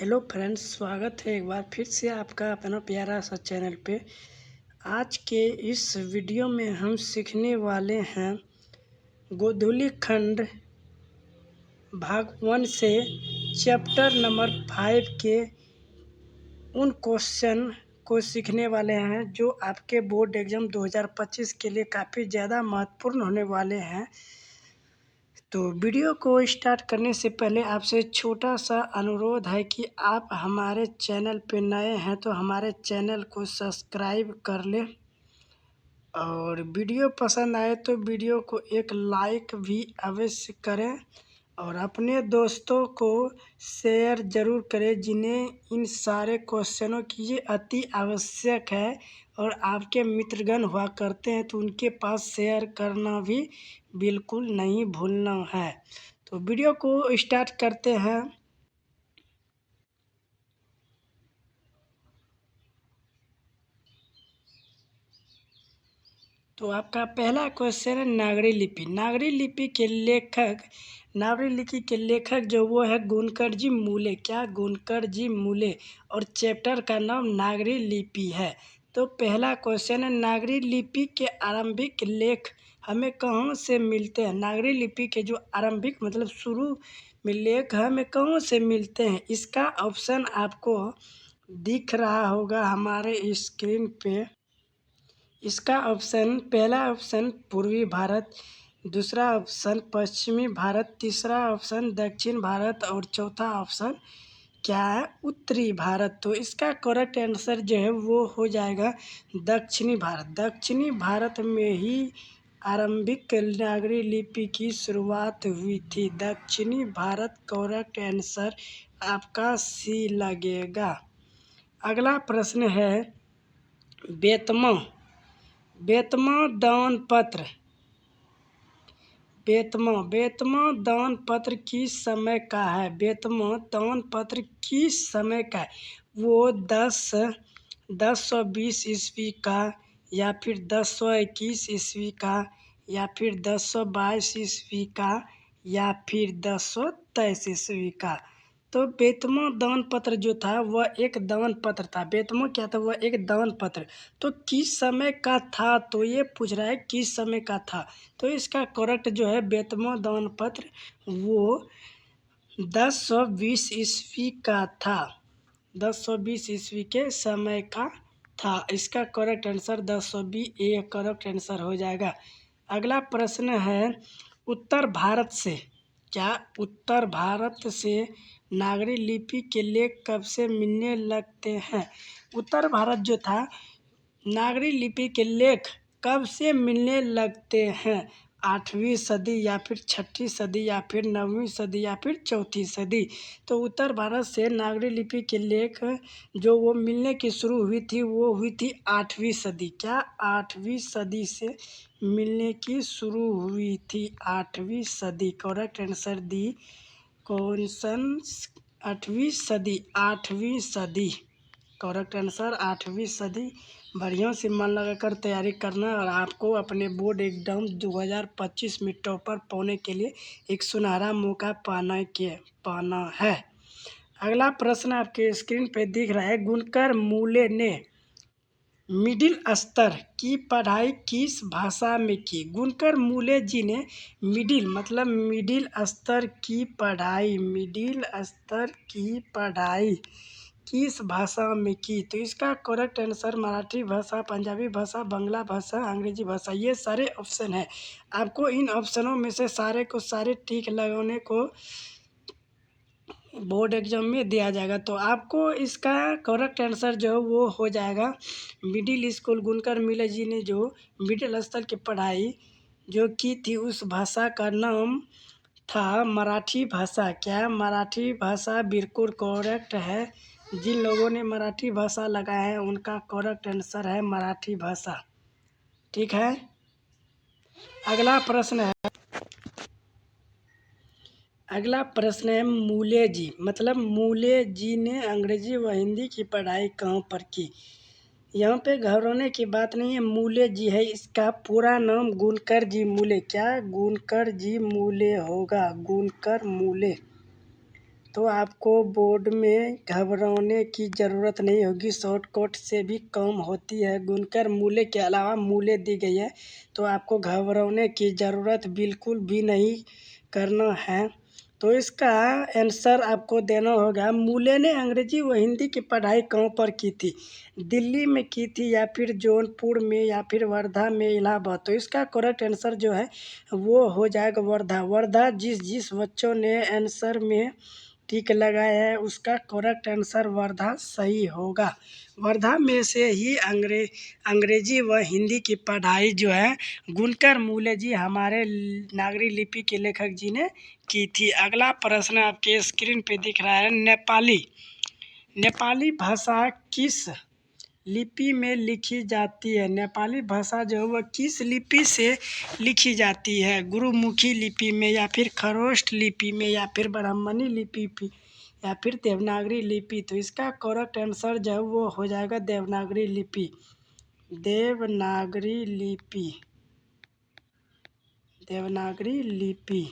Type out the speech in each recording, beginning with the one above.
Hello friends, स्वागत है एक बार फिर से आपका अपना प्यारा सा चैनल पे। आज के इस वीडियो में हम सीखने वाले हैं गोधूली खंड भाग 1 से चैप्टर नंबर 5 के उन क्वेश्चन को सीखने वाले हैं जो आपके बोर्ड एग्ज़ाम 2025 के लिए काफ़ी ज़्यादा महत्वपूर्ण होने वाले हैं। तो वीडियो को स्टार्ट करने से पहले आपसे छोटा सा अनुरोध है कि आप हमारे चैनल पे नए हैं तो हमारे चैनल को सब्सक्राइब कर लें और वीडियो पसंद आए तो वीडियो को एक लाइक भी अवश्य करें और अपने दोस्तों को शेयर ज़रूर करें जिन्हें इन सारे क्वेश्चनों की ये अति आवश्यक है और आपके मित्रगण हुआ करते हैं तो उनके पास शेयर करना भी बिल्कुल नहीं भूलना है। तो वीडियो को स्टार्ट करते हैं। तो आपका पहला क्वेश्चन है नागरी लिपि। नागरी लिपि के लेखक जो वो है गुणकर जी मूले। क्या? गुणकर जी मूले। और चैप्टर का नाम नागरी लिपि है। तो पहला क्वेश्चन है नागरी लिपि के आरंभिक लेख हमें कहाँ से मिलते हैं? नागरी लिपि के जो आरंभिक मतलब शुरू में लेख हमें कहाँ से मिलते हैं? इसका ऑप्शन आपको दिख रहा होगा हमारे स्क्रीन पे। इसका ऑप्शन पहला ऑप्शन पूर्वी भारत, दूसरा ऑप्शन पश्चिमी भारत, तीसरा ऑप्शन दक्षिण भारत और चौथा ऑप्शन क्या है? उत्तरी भारत। तो इसका करेक्ट आंसर जो है वो हो जाएगा दक्षिणी भारत। दक्षिणी भारत में ही आरंभिक नागरी लिपि की शुरुआत हुई थी। दक्षिणी भारत करेक्ट आंसर आपका सी लगेगा। अगला प्रश्न है बेतमा दान पत्र। बेतमा दान पत्र किस समय का है? बेतमा दान पत्र किस समय का है? वो 1020 ईस्वी का या फिर 1021 ईस्वी का या फिर 1022 ईस्वी का या फिर 1023 ईस्वी का। तो बेतमा दान पत्र जो था वह एक दान पत्र था। बेतमा क्या था? वह एक दान पत्र। तो किस समय का था? तो ये पूछ रहा है किस समय का था। तो इसका करेक्ट जो है बेतमा दान पत्र वो 1020 ईस्वी का था। 1020 ईस्वी के समय का था। इसका correct answer 1020 A correct answer हो जाएगा। अगला प्रश्न है उत्तर भारत से। क्या? उत्तर भारत से नागरी लिपि के लेख कब से मिलने लगते हैं? उत्तर भारत जो था नागरी लिपि के लेख कब से मिलने लगते हैं? 8वीं सदी या फिर 6ठी सदी या फिर 9वीं सदी या फिर 4थी सदी। तो उत्तर भारत से नागरी लिपि के लेख जो वो मिलने की शुरू हुई थी वो हुई थी 8वीं सदी। क्या? 8वीं सदी से मिलने की शुरू हुई थी। 8वीं सदी करेक्ट आंसर दी क्वेश्चन 8वीं सदी। 8वीं सदी करेक्ट आंसर 8वीं सदी। बढ़िया से मन लगाकर तैयारी करना और आपको अपने बोर्ड एग्जाम 2025 में टॉपर पाने के लिए एक सुनहरा मौका पाना है। अगला प्रश्न आपके स्क्रीन पे दिख रहा है गुणकर मूले ने मिडिल स्तर की पढ़ाई किस भाषा में की? गुणकर मूले जी ने मिडिल स्तर की पढ़ाई किस भाषा में की? तो इसका करेक्ट आंसर मराठी भाषा, पंजाबी भाषा, बांग्ला भाषा, अंग्रेजी भाषा। ये सारे ऑप्शन हैं। आपको इन ऑप्शनों में से सारे टिक लगाने को बोर्ड एग्जाम में दिया जाएगा। तो आपको इसका करेक्ट आंसर जो है वो हो जाएगा मिडिल स्कूल। गुणकर मूले जी ने जो मिडिल स्तर की पढ़ाई जो की थी उस भाषा का नाम था मराठी भाषा। क्या? मराठी भाषा बिल्कुल करेक्ट है। जिन लोगों ने मराठी भाषा लगाया है उनका करेक्ट आंसर है मराठी भाषा। ठीक है। अगला प्रश्न है मूले जी ने अंग्रेजी व हिंदी की पढ़ाई कहाँ पर की? यहाँ पे घबराने की बात नहीं है। मूले जी है इसका पूरा नाम गुणकर जी मूले। क्या? गुणकर जी मूले होगा। गुणकर मूले तो आपको बोर्ड में घबराने की ज़रूरत नहीं होगी, शॉर्टकट से भी कम होती है। गुणकर मूल्य के अलावा मूल्य दी गई है, तो आपको घबराने की ज़रूरत बिल्कुल भी नहीं करना है। तो इसका आंसर आपको देना होगा। मूल्य ने अंग्रेजी व हिंदी की पढ़ाई कहाँ पर की थी? दिल्ली में की थी, या फिर जौनपुर में, या फिर वर्धा में, इलाहाबाद। तो इसका करेक्ट आंसर जो है वो हो जाएगा वर्धा। वर्धा। जिस बच्चों ने आंसर में टिक लगाया है उसका करेक्ट आंसर वर्धा सही होगा। वर्धा में से ही अंग्रेजी व हिंदी की पढ़ाई जो है गुणकर मूल्य जी हमारे नागरी लिपि के लेखक जी ने की थी। अगला प्रश्न आपके स्क्रीन पे दिख रहा है। नेपाली भाषा किस लिपि में लिखी जाती है? नेपाली भाषा जो है वह किस लिपि से लिखी जाती है? गुरुमुखी लिपि में, या फिर खरोष्ठ लिपि में, या फिर ब्राह्मणी लिपि, या फिर देवनागरी लिपि। तो इसका करेक्ट आंसर जो है वो हो जाएगा देवनागरी लिपि। देवनागरी लिपि। देवनागरी लिपि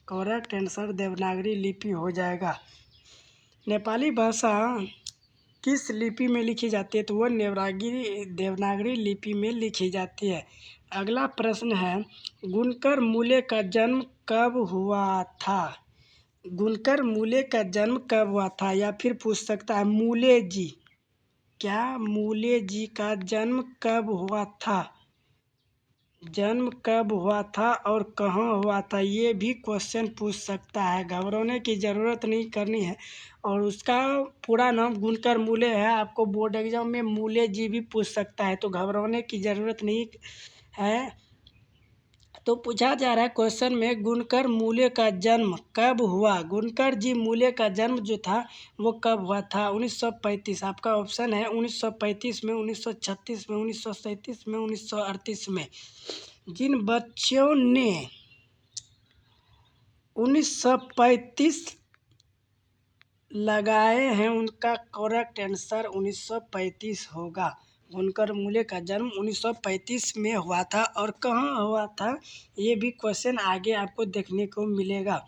करेक्ट आंसर देवनागरी लिपि हो जाएगा। नेपाली भाषा किस लिपि में लिखी जाती है? तो वो देवनागरी लिपि में लिखी जाती है। अगला प्रश्न है, गुणकर मूल्य का जन्म कब हुआ था? गुणकर मूल्य का जन्म कब हुआ था? या फिर पूछ सकता है मूल्य जी, क्या मूल्य जी का जन्म कब हुआ था? जन्म कब हुआ था और कहाँ हुआ था, ये भी क्वेश्चन पूछ सकता है। घबराने की ज़रूरत नहीं करनी है। और उसका पूरा नाम गुणकर मूल्य है। आपको बोर्ड एग्जाम में मूल्य जी भी पूछ सकता है, तो घबराने की ज़रूरत नहीं है। तो पूछा जा रहा है क्वेश्चन में, गुणकर मूल्य का जन्म कब हुआ? गुणकर जी मूल्य का जन्म जो था वो कब हुआ था? 1935। आपका ऑप्शन है 1935 में, 1936 में, 1937 में, 1938 में। जिन बच्चों ने 1935 लगाए हैं उनका करेक्ट आंसर 1935 होगा। गुणकर मूल्य का जन्म 1935 में हुआ था। और कहाँ हुआ था ये भी क्वेश्चन आगे आपको देखने को मिलेगा।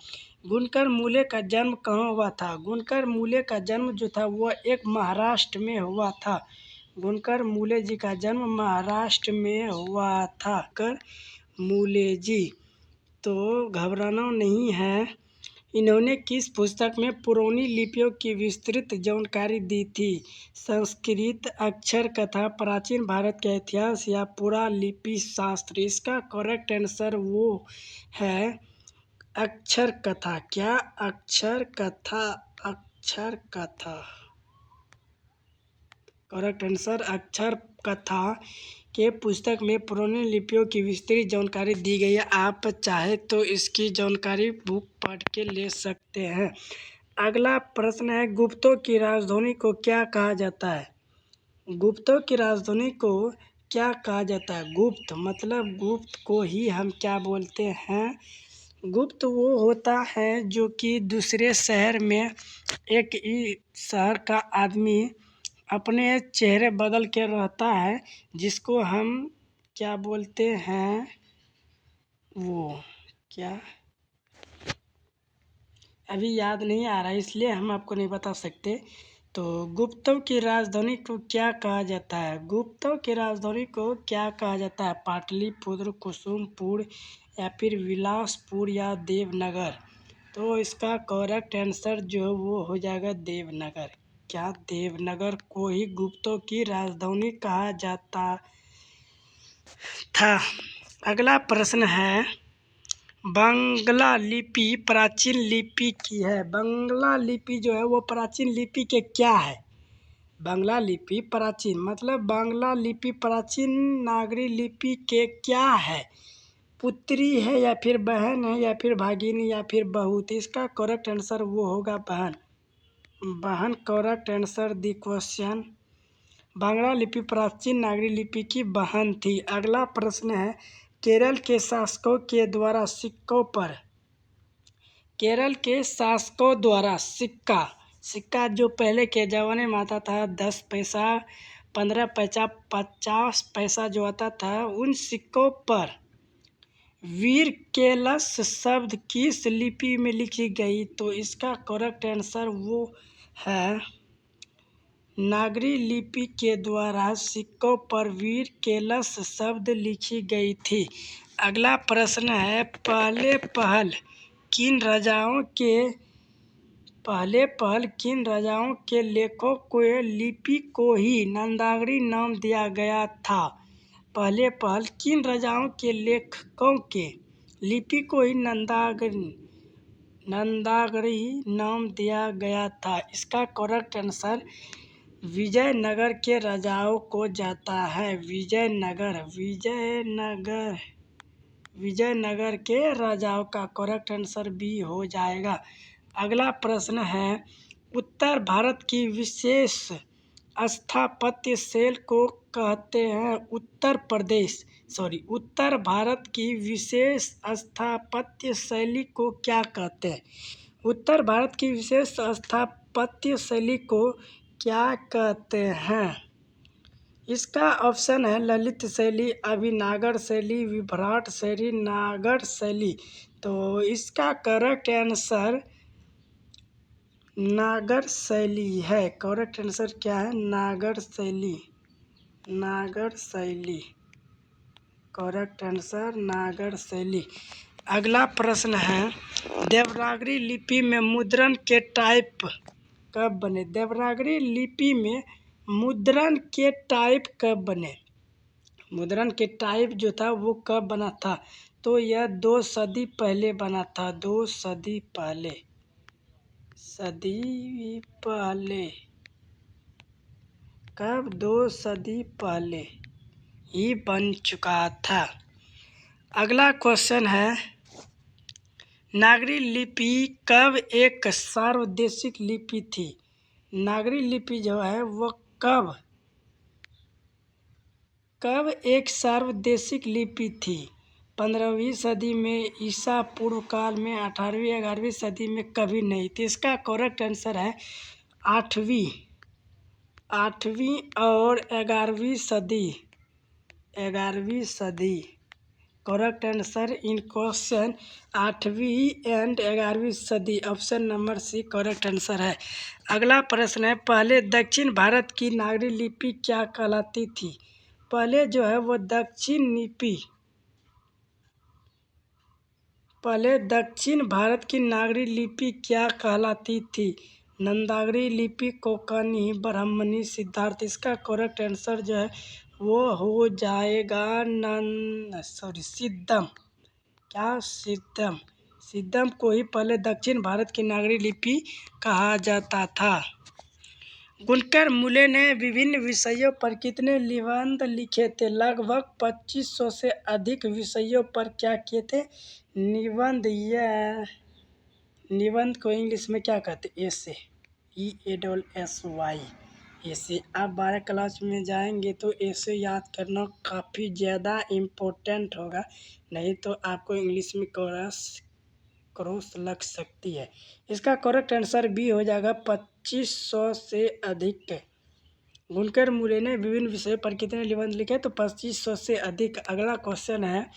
गुणकर मूल्य का जन्म कहाँ हुआ था? गुणकर मूल्य का जन्म जो था वो एक महाराष्ट्र में हुआ था। गुणकर मूल्य जी का जन्म महाराष्ट्र में हुआ था। कर मूल्य जी, तो घबराना नहीं है। इन्होंने किस पुस्तक में पुरानी लिपियों की विस्तृत जानकारी दी थी? संस्कृत, अक्षर कथा, प्राचीन भारत का इतिहास, या पूरा लिपि शास्त्र। इसका करेक्ट आंसर वो है अक्षर कथा। क्या? अक्षर कथा। अक्षर कथा करेक्ट आंसर अक्षर कथा के पुस्तक में पुरानी लिपियों की विस्तृत जानकारी दी गई है। आप चाहे तो इसकी जानकारी बुक पढ़ के ले सकते हैं। अगला प्रश्न है, गुप्तों की राजधानी को क्या कहा जाता है? गुप्तों की राजधानी को क्या कहा जाता है? गुप्त मतलब गुप्त को ही हम क्या बोलते हैं? गुप्त वो होता है जो कि दूसरे शहर में एक ही शहर का आदमी अपने चेहरे बदल के रहता है, जिसको हम क्या बोलते हैं? वो क्या अभी याद नहीं आ रहा है, इसलिए हम आपको नहीं बता सकते। तो गुप्तों की राजधानी को क्या कहा जाता है? गुप्तों की राजधानी को क्या कहा जाता है? पाटलिपुत्र, कुसुमपुर, या फिर विलासपुर, या देवनगर। तो इसका करेक्ट आंसर जो वो हो जाएगा देवनगर। क्या देवनगर को ही गुप्तों की राजधानी कहा जाता था? अगला प्रश्न है, बांग्ला लिपि प्राचीन लिपि की है। बांग्ला लिपि जो है वो प्राचीन लिपि के क्या है? बांग्ला लिपि प्राचीन मतलब बांग्ला लिपि प्राचीन नागरी लिपि के क्या है? पुत्री है, या फिर बहन है, या फिर भागिनी, या फिर बहू। तो इसका करेक्ट आंसर वो होगा बहन। बहन correct answer the question. Bangla लिपि प्राचीन नागरी लिपि की बहन थी। अगला प्रश्न है, केरल के शासकों के द्वारा सिक्कों पर केरल के शासकों द्वारा सिक्का जो पहले के ज़माने में आता था, 10 पैसा, 15 पैसा, 50 पैसा जो आता था, उन सिक्कों पर वीर केलस शब्द किस लिपि में लिखी गई? तो इसका करेक्ट आंसर वो है नागरी लिपि के द्वारा सिक्कों पर वीर केलस शब्द लिखी गई थी। अगला प्रश्न है किन राजाओं के लेखों को लिपि को ही नंदागरी नाम दिया गया था? पहले किन राजाओं के लेखकों के लिपि को ही नंदागरी नाम दिया गया था? इसका करेक्ट आंसर विजयनगर के राजाओं को जाता है। विजयनगर के राजाओं का करेक्ट आंसर बी हो जाएगा। अगला प्रश्न है उत्तर भारत की विशेष स्थापत्य शैली को कहते हैं उत्तर भारत की विशेष स्थापत्य शैली को क्या कहते हैं? उत्तर भारत की विशेष स्थापत्य शैली को क्या कहते हैं? इसका ऑप्शन है ललित शैली, अभिनागर शैली, विभ्राट शैली, नागर शैली। तो इसका करेक्ट आंसर नागर शैली है। करेक्ट आंसर क्या है? नागर शैली। करेक्ट आंसर नागर शैली। अगला प्रश्न है देवनागरी लिपि में मुद्रण के टाइप कब बने? देवनागरी लिपि में मुद्रण के टाइप कब बने? मुद्रण के टाइप जो था वो कब बना था? तो यह 2 सदी पहले बना था। 2 सदी पहले कब? 2 सदी पहले ही बन चुका था। अगला क्वेश्चन है नागरी लिपि कब एक सार्वदेशिक लिपि थी? नागरी लिपि जो है वो कब एक सार्वदेशिक लिपि थी? 15वीं सदी में, ईसा पूर्व काल में, 18वीं 11वीं सदी में, कभी नहीं। तो इसका करेक्ट आंसर है 8वीं और 11वीं सदी। करेक्ट आंसर इन क्वेश्चन 8वीं एंड 11वीं सदी। Option number C correct answer है। अगला प्रश्न है पहले दक्षिण भारत की नागरी लिपि क्या कहलाती थी? पहले जो है वो दक्षिण भारत की नागरी लिपि क्या कहलाती थी? नंदागरी लिपि, कोंकणी, ब्राह्मणी, सिद्धार्थ। इसका करेक्ट आंसर जो है वो हो जाएगा सिद्धम को ही पहले दक्षिण भारत की नागरी लिपि कहा जाता था। गुनकर मूले ने विभिन्न विषयों पर कितने निबंध लिखे थे? लगभग 2500 से अधिक विषयों पर क्या किए थे? निबंध। यह निबंध को इंग्लिश में क्या कहते? एसे। EASSY ऐसे। आप 12 क्लास में जाएंगे तो ऐसे याद करना काफ़ी ज़्यादा इम्पोर्टेंट होगा, नहीं तो आपको इंग्लिश में क्रॉस लग सकती है। इसका करेक्ट आंसर बी हो जाएगा 2500 से अधिक। गुनकर मूले ने विभिन्न विषयों पर कितने निबंध लिखे? तो 2500 से अधिक। अगला क्वेश्चन है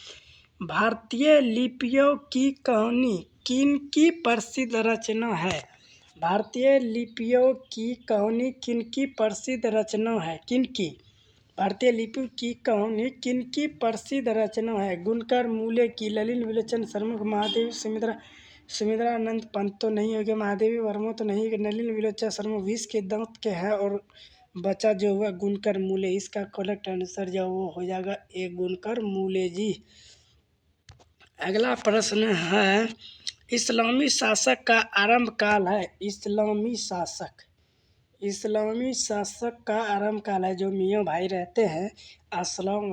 भारतीय लिपियों की कहानी किनकी प्रसिद्ध रचना है? भारतीय लिपियों की कहानी किनकी प्रसिद्ध रचना है? भारतीय लिपि की कहानी किनकी प्रसिद्ध रचना है? गुनकर मूले की, ललित विलोचन शर्मा, महादेवी सुमित्रानंद पंत तो नहीं हो गया, महादेवी वर्मा तो नहीं, नलिन विलोचन शर्मा 20 के दांत के हैं और बचा जो हुआ गुनकर मूले। इसका करेक्ट आंसर जो वो हो जाएगा ए गुनकर मूले जी। अगला प्रश्न है इस्लामी शासक का आरंभ काल है। इस्लामी शासक का आरंभ काल है। जो मियाँ भाई रहते हैं इस्लाम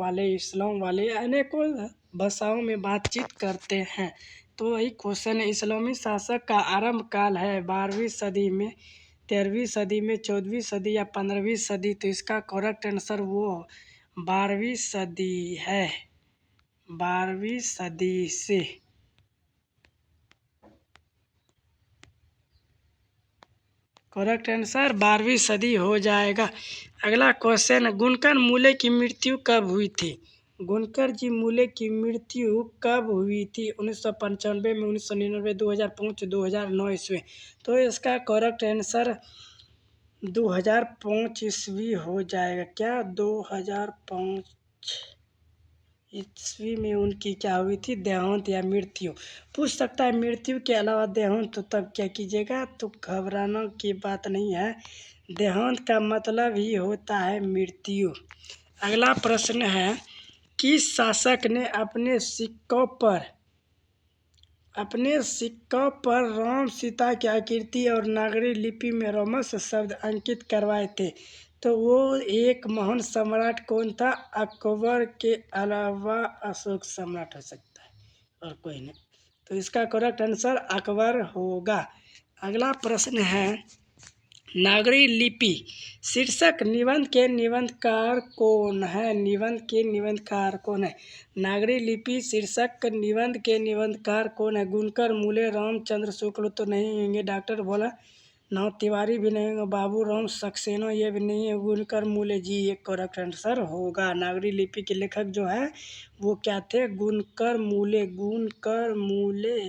वाले अनेकों भाषाओं में बातचीत करते हैं, तो वही क्वेश्चन है इस्लामी शासक का आरंभ काल है 12वीं सदी में, 13वीं सदी में, 14वीं सदी या 15वीं सदी। तो इसका करेक्ट आंसर वो 12वीं सदी है। 12वीं सदी से। करेक्ट आंसर 12वीं सदी हो जाएगा। अगला क्वेश्चन गुनकर मूले की मृत्यु कब हुई थी? गुनकर जी मूले की मृत्यु कब हुई थी? 1995 में, 1999, 2005, 2009 ईस्वी। तो इसका करेक्ट आंसर 2005 ईस्वी हो जाएगा। क्या 2005 ईस्वी में उनकी क्या हुई थी? देहांत या मृत्यु। पूछ सकता है मृत्यु के अलावा देहांत, तो तब क्या कीजिएगा? तो घबराना की बात नहीं है, देहांत का मतलब ही होता है मृत्यु। अगला प्रश्न है, किस शासक ने अपने सिक्कों पर राम सीता की आकृति और नागरी लिपि में रोमस शब्द अंकित करवाए थे? तो वो एक महान सम्राट कौन था? अकबर के अलावा अशोक सम्राट हो सकता है और कोई नहीं। तो इसका करेक्ट आंसर अकबर होगा। अगला प्रश्न है, नागरी लिपि शीर्षक निबंध के निबंधकार कौन है? निबंध के निबंधकार कौन है? नागरी लिपि शीर्षक निबंध के निबंधकार कौन है? गुनकर, मूले, रामचंद्र शुक्ल तो नहीं होंगे, डॉक्टर भोला नाथ तिवारी भी नहीं होंगे, बाबू राम सक्सेना ये भी नहीं है, गुनकर मूले जी ये करेक्ट आंसर होगा। नागरी लिपि के लेखक जो है वो क्या थे? गुनकर मूले। गुनकर मूले।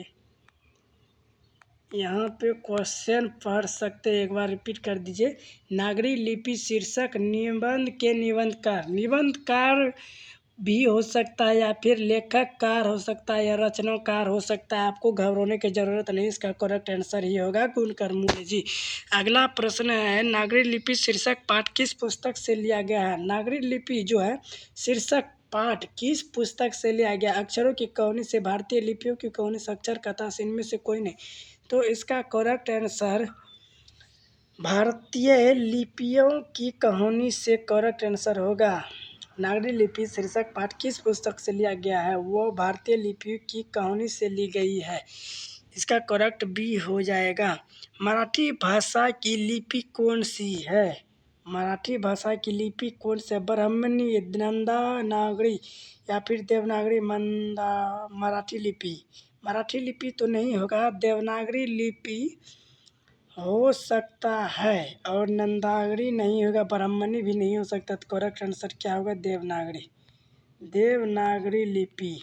यहाँ पे क्वेश्चन पढ़ सकते, एक बार रिपीट कर दीजिए। नागरी लिपि शीर्षक निबंध के निबंधकार, निबंधकार भी हो सकता है या फिर लेखककार हो सकता है या रचनाकार हो सकता है, आपको घबराने की जरूरत नहीं, इसका करेक्ट आंसर ही होगा गुनकर मूले जी। अगला प्रश्न है, नागरी लिपि शीर्षक पाठ किस पुस्तक से लिया गया है? नागरी लिपि जो है शीर्षक पाठ किस पुस्तक से लिया गया? अक्षरों की कहानी से, भारतीय लिपियों की कहानी से, अक्षर कथा से, इनमें से कोई नहीं। तो इसका करेक्ट आंसर भारतीय लिपियों की कहानी से करेक्ट आंसर होगा। नागरी लिपि शीर्षक पाठ किस पुस्तक से लिया गया है? वो भारतीय लिपियों की कहानी से ली गई है, इसका करेक्ट बी हो जाएगा। मराठी भाषा की लिपि कौन सी है? मराठी भाषा की लिपि कौन सी है? ब्राह्मणी, नंदा नागरी या फिर देवनागरी मराठी लिपि। मराठी लिपि तो नहीं होगा, देवनागरी लिपि हो सकता है और नंदागरी नहीं होगा, ब्राह्मणी भी नहीं हो सकता। तो करेक्ट आंसर क्या होगा? देवनागरी। देवनागरी लिपि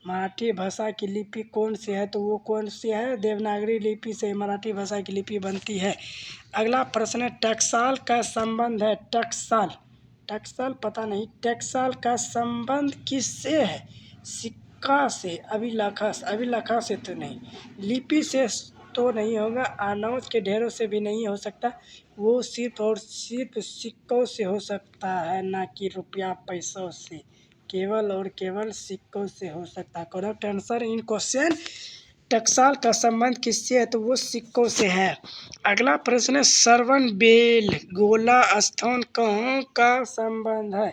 मराठी भाषा की लिपि कौन सी है? तो वो कौन सी है? देवनागरी लिपि से मराठी भाषा की लिपि बनती है। अगला प्रश्न है, टकसाल का संबंध है, टकसाल, टकसाल पता नहीं, टकसाल का संबंध किससे है? सिक्का से, अभिलेखा से तो नहीं, लिपि से तो नहीं होगा, अनाज के ढेरों से भी नहीं हो सकता, वो सिर्फ और सिर्फ सिक्कों से हो सकता है, ना कि रुपया पैसों से, केवल और केवल सिक्कों से हो सकता है। करेक्ट आंसर इन क्वेश्चन, टकसाल का संबंध किससे है? तो वो सिक्कों से है। अगला प्रश्न है, श्रवण बेल गोला स्थान कहाँ का संबंध है?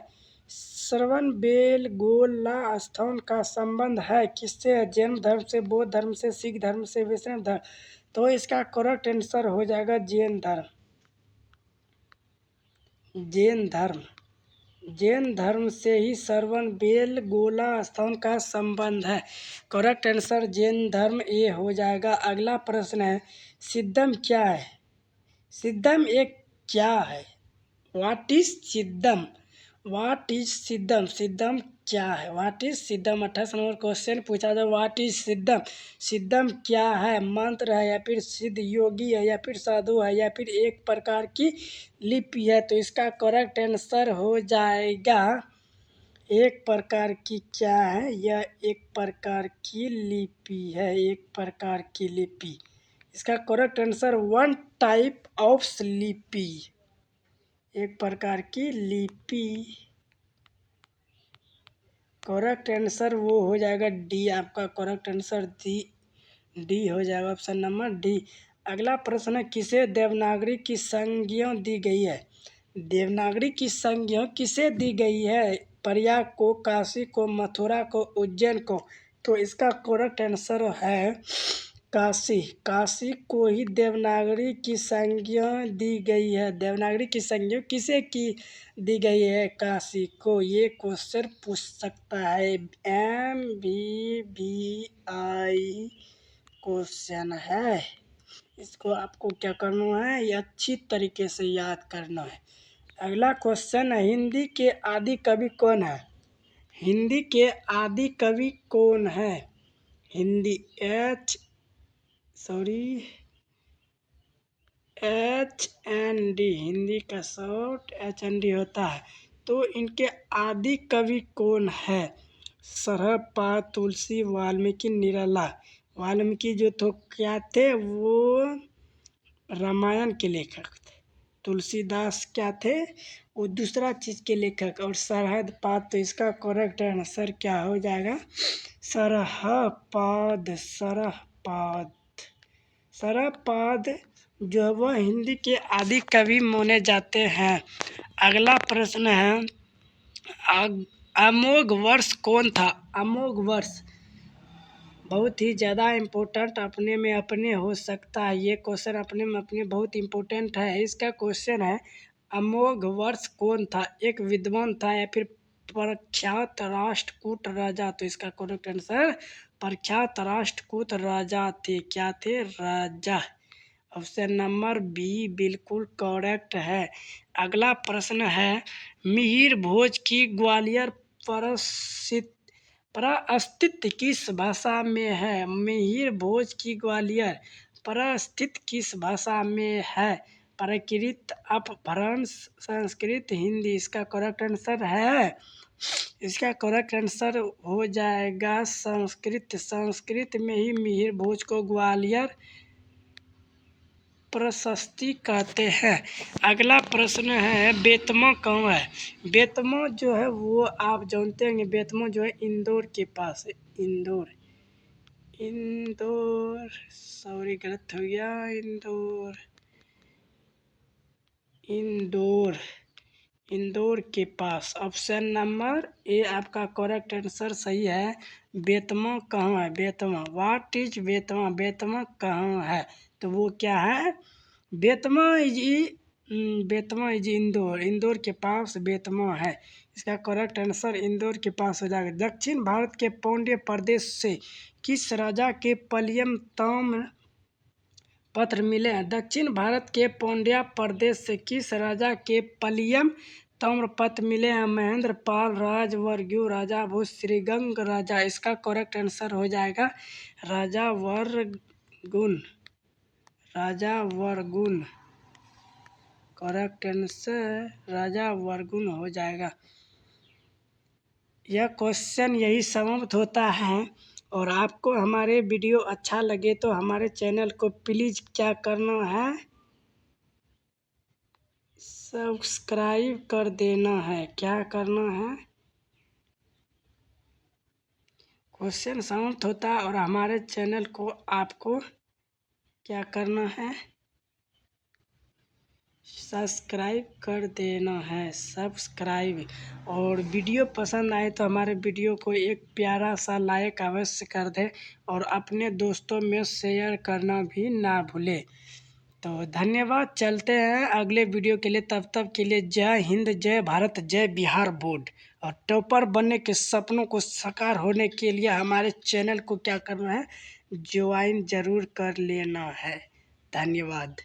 श्रवण बेल गोला स्थान का संबंध है किससे है? जैन धर्म से, बौद्ध धर्म से, सिख धर्म से, वैष्णव धर्म। तो इसका करेक्ट आंसर हो जाएगा जैन धर्म। जैन धर्म, जैन धर्म से ही श्रवण बेल गोला स्थान का संबंध है। करेक्ट आंसर जैन धर्म ये हो जाएगा। अगला प्रश्न है, सिद्धम क्या है? सिद्धम एक क्या है? What is Siddham? What is Siddham? Siddham क्या है? व्हाट इज सिद्धम? 28 नंबर क्वेश्चन पूछा था, व्हाट इज सिद्धम? सिद्धम क्या है? मंत्र है या फिर सिद्ध योगी है या फिर साधु है या फिर एक प्रकार की लिपि है? तो इसका करेक्ट आंसर हो जाएगा एक प्रकार की क्या है? यह एक प्रकार की लिपि है, एक प्रकार की लिपि। इसका correct answer one type of लिपि, एक प्रकार की लिपि। करेक्ट आंसर वो हो जाएगा डी, आपका करेक्ट आंसर डी हो जाएगा, ऑप्शन नंबर डी। अगला प्रश्न है, किसे देवनागरी की संज्ञा दी गई है? देवनागरी की संज्ञा किसे दी गई है? प्रयाग को, काशी को, मथुरा को, उज्जैन को। तो इसका करेक्ट आंसर है काशी। काशी को ही देवनागरी की संज्ञा दी गई है। देवनागरी की संज्ञा किसे की दी गई है? काशी को। ये क्वेश्चन पूछ सकता है, MBBI क्वेश्चन है। इसको आपको क्या करना है? ये अच्छी तरीके से याद करना है। अगला क्वेश्चन है, हिंदी के आदि कवि कौन है? हिंदी के आदि कवि कौन है? हिंदी HND, हिंदी का शॉर्ट HND होता है। तो इनके आदि कवि कौन है? सरहप्पा, तुलसी, वाल्मीकि, निराला। वाल्मीकि जो तो क्या थे, वो रामायण के लेखक थे। तुलसीदास क्या थे, वो दूसरा चीज़ के लेखक। और सरहदपाद, तो इसका करेक्ट आंसर क्या हो जाएगा? सरहपाद। सरहपाद जो है वह हिंदी के आदि कवि माने जाते हैं। अगला प्रश्न है, अमोघ वर्ष कौन था? अमोघ वर्ष बहुत ही ज़्यादा इम्पोर्टेंट अपने में अपने हो सकता है। ये क्वेश्चन अपने में अपने बहुत इम्पोर्टेंट है। इसका क्वेश्चन है, अमोघ वर्ष कौन था? एक विद्वान था या फिर प्रख्यात राष्ट्रकूट राजा? तो इसका करेक्ट आंसर प्रख्यात राष्ट्रकूट राजा थे। क्या थे? राजा। ऑप्शन नंबर बी बिल्कुल करेक्ट है। अगला प्रश्न है, मिहिर भोज की ग्वालियर परिस्थित किस भाषा में है? मिहिर भोज की ग्वालियर परिस्थित किस भाषा में है? प्राकृत, अपभ्रंश, संस्कृत, हिंदी। इसका करेक्ट आंसर है, इसका करेक्ट आंसर हो जाएगा संस्कृत। संस्कृत में ही मिहिर भोज को ग्वालियर प्रशस्ति कहते हैं। अगला प्रश्न है, बेतमा कहाँ है? बेतमा जो है वो आप जानते होंगे, बेतमा जो है इंदौर के पास है। इंदौर सॉरी गलत हो गया। इंदौर के पास। ऑप्शन नंबर ए आपका करेक्ट आंसर सही है। बेतमा कहाँ है? बेतमा, व्हाट इज बेतमा? बेतमा कहाँ है? तो वो क्या है? बेतमा इज इंदौर के पास बेतमा है। इसका करेक्ट आंसर इंदौर के पास हो जाएगा। दक्षिण भारत के पांड्य प्रदेश से किस राजा के पलियम ताम्र पत्र मिले हैं? दक्षिण भारत के पांड्या प्रदेश से किस राजा के पलियम ताम्रपत्र मिले हैं? महेंद्र पाल, राजवर्गीय, राजा भूत, श्रीगंग राजा। इसका करेक्ट आंसर हो जाएगा राजा वर्गुन। करेक्ट आंसर राजा वर्गुन हो जाएगा। यह क्वेश्चन यही समाप्त होता है। और आपको हमारे वीडियो अच्छा लगे तो हमारे चैनल को प्लीज़ क्या करना है? सब्सक्राइब कर देना है। क्या करना है? क्वेश्चन समाप्त होता है और हमारे चैनल को आपको क्या करना है? सब्सक्राइब कर देना है। सब्सक्राइब। और वीडियो पसंद आए तो हमारे वीडियो को एक प्यारा सा लाइक अवश्य कर दें और अपने दोस्तों में शेयर करना भी ना भूलें। तो धन्यवाद। चलते हैं अगले वीडियो के लिए। तब के लिए जय हिंद, जय भारत, जय बिहार बोर्ड। और टॉपर बनने के सपनों को साकार होने के लिए हमारे चैनल को क्या करना है? ज्वाइन जरूर कर लेना है। धन्यवाद।